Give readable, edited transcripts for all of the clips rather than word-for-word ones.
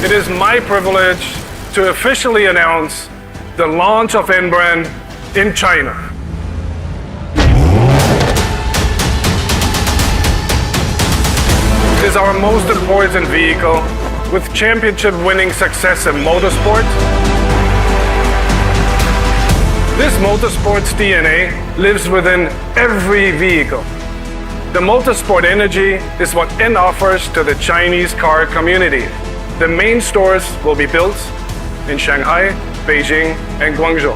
It is my privilege to officially announce the launch of N brand in China. It is our most important vehicle with championship-winning success in motorsport. This motorsports DNA lives within every vehicle. The motorsport energy is what N offers to the Chinese car community. The main stores will be built in Shanghai, Beijing, and Guangzhou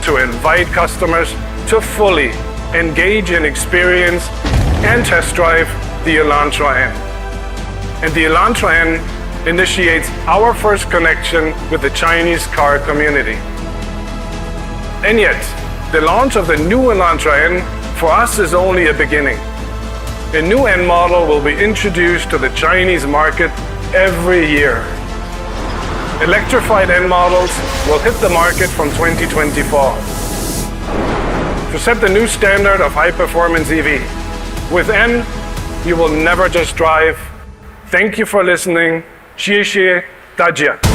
to invite customers to fully engage in experience and test drive the Elantra N. And the Elantra N initiates our first connection with the Chinese car community. And yet, the launch of the new Elantra N for us is only a beginning. A new N model will be introduced to the Chinese market every year. Electrified N models will hit the market from 2024 to set the new standard of high-performance EV. With N, you will never just drive. Thank you for listening. 谢谢大家。